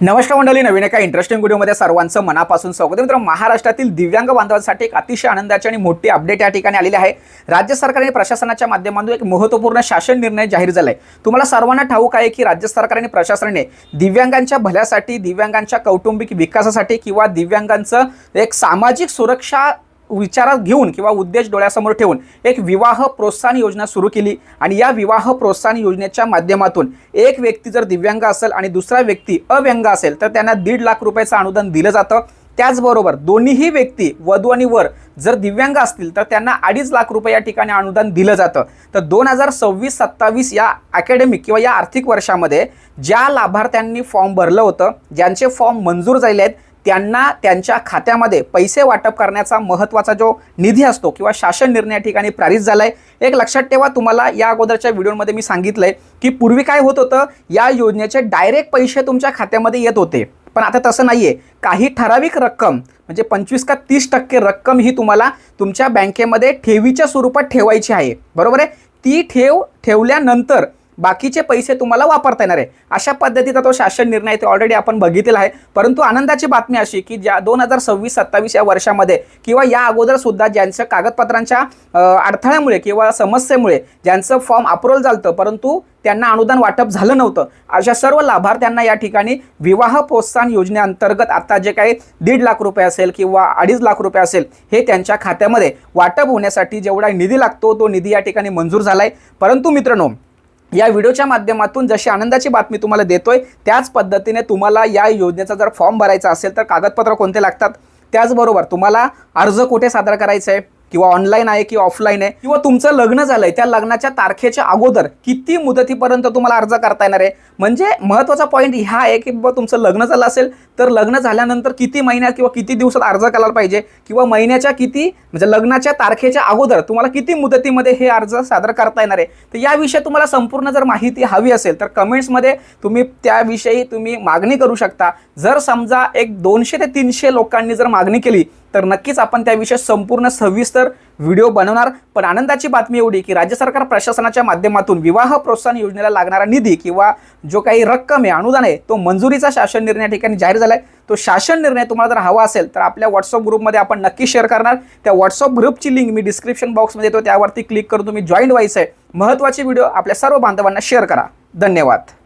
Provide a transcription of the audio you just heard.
नमस्कार मंडळी, नवीन एका इंटरेस्टिंग व्हिडिओमध्ये सर्वांचं मनापासून स्वागत आहे। मित्र, महाराष्ट्रातील दिव्यांग बांधवांसाठी एक अतिशय आनंदाची आणि मोठी अपडेट या ठिकाणी आलेली आहे। राज्य सरकारने प्रशासनाच्या माध्यमातून एक महत्त्वपूर्ण शासन निर्णय जाहीर झालाय। तुम्हाला सर्वांना ठाऊक आहे की राज्य सरकार आणि प्रशासनाने दिव्यांगांच्या भल्यासाठी, दिव्यांगांच्या कौटुंबिक विकासासाठी किंवा दिव्यांगांचं एक सामाजिक सुरक्षा विचारात घेऊन किंवा उद्देश डोळ्यासमोर ठेवून एक विवाह प्रोत्साहन योजना सुरू केली। आणि या विवाह प्रोत्साहन योजनेच्या माध्यमातून एक व्यक्ती जर दिव्यांग असेल आणि दुसरा व्यक्ती अव्यंग असेल तर त्यांना 1.5 लाख रुपयाचं अनुदान दिलं जातं। त्याचबरोबर दोन्हीही व्यक्ती, वधू आणि वर, जर दिव्यांग असतील तर त्यांना 2.5 लाख रुपये या ठिकाणी अनुदान दिलं जातं। तर 2026-27 या अकॅडमिक किंवा या आर्थिक वर्षामध्ये ज्या लाभार्थ्यांनी फॉर्म भरलं होतं, ज्यांचे फॉर्म मंजूर झाले आहेत, त्यांना त्यांच्या खात्यामध्ये पैसे वाटप करण्याचा महत्त्वाचा जो निधी असतो किंवा शासन निर्णय या ठिकाणी पारित झालाय। एक लक्षात ठेवा, तुम्हाला या अगोदरच्या व्हिडिओमध्ये मी सांगितलंय की पूर्वी काय होत होतं, या योजनेचे डायरेक्ट पैसे तुमच्या खात्यामध्ये येत होते, पण आता तसं नाहीये। काही ठराविक रक्कम म्हणजे 25 का 30% रक्कम ही तुम्हाला तुमच्या बँकेमध्ये ठेवीच्या स्वरूपात ठेवायची आहे, बरोबर आहे। ती ठेवल्यानंतर बाकीचे पैसे तुम्हाला वापरता येणार आहे। अशा पद्धतीचा तो शासन निर्णय ते ऑलरेडी आपण बघितलेला आहे। परंतु आनंदाची बातमी अशी की ज्या 2026-27 या वर्षामध्ये किंवा या अगोदर सुद्धा ज्यांच्या कागदपत्रांच्या अडथळ्यामुळे किंवा समस्येमुळे ज्यांचं फॉर्म अप्रूव्हल झालं परंतु त्यांना अनुदान वाटप झालं नव्हतं, अशा सर्व लाभार्थ्यांना या ठिकाणी विवाह प्रोत्साहन योजनेअंतर्गत आता जे काही 1.5 लाख रुपये असेल किंवा 2.5 लाख रुपये असेल हे त्यांच्या खात्यामध्ये वाटप होण्यासाठी जेवढा निधी लागतो तो निधी या ठिकाणी मंजूर झालाय। परंतु मित्रांनो, या व्हिडिओच्या माध्यमातून जशी आनंदाची बातमी तुम्हाला देतोय त्याच पद्धतीने तुम्हाला या योजनेचा जर फॉर्म भरायचा असेल तर कागदपत्र कोणते लागतात, त्याचबरोबर तुम्हाला अर्ज कुठे सादर करायचा आहे, किंवा ऑनलाईन आहे किंवा ऑफलाईन आहे, किंवा तुमचं लग्न झालंय त्या लग्नाच्या तारखेच्या अगोदर किती मुदतीपर्यंत तुम्हाला अर्ज करता येणार आहे। म्हणजे महत्त्वाचा पॉईंट हा आहे की बाबा तुमचं लग्न झालं असेल तर लग्न झाल्यानंतर किती महिन्यात किंवा किती दिवसात अर्ज करायला पाहिजे, किंवा महिन्याच्या किती म्हणजे लग्नाच्या तारखेच्या अगोदर तुम्हाला किती मुदतीमध्ये हे अर्ज सादर करता येणार आहे। तर याविषयी तुम्हाला संपूर्ण जर माहिती हवी असेल तर कमेंट्समध्ये तुम्ही त्याविषयी मागणी करू शकता। जर समजा एक 200 ते 300 लोकांनी जर मागणी केली तर नक्कीच आपण त्याविषयी संपूर्ण सविस्तर व्हिडिओ बनवणार। पण आनंदाची बातमी एवढी की राज्य सरकार प्रशासनाच्या माध्यमातून विवाह प्रोत्साहन योजनेला लागणारा निधी किंवा जो काही रक्कम आहे, अनुदान आहे, तो मंजुरीचा शासन निर्णय ठिकाणी जाहीर झालाय। तो शासन निर्णय तुम्हाला जर हवा असेल तर आपल्या व्हॉट्सअप ग्रुपमध्ये आपण नक्की शेअर करणार। त्या व्हॉट्सअप ग्रुपची लिंक मी डिस्क्रिप्शन बॉक्समध्ये देतो, त्यावरती क्लिक करून तुम्ही जॉईन व्हायचं आहे। महत्त्वाची व्हिडिओ आपल्या सर्व बांधवांना शेअर करा। धन्यवाद।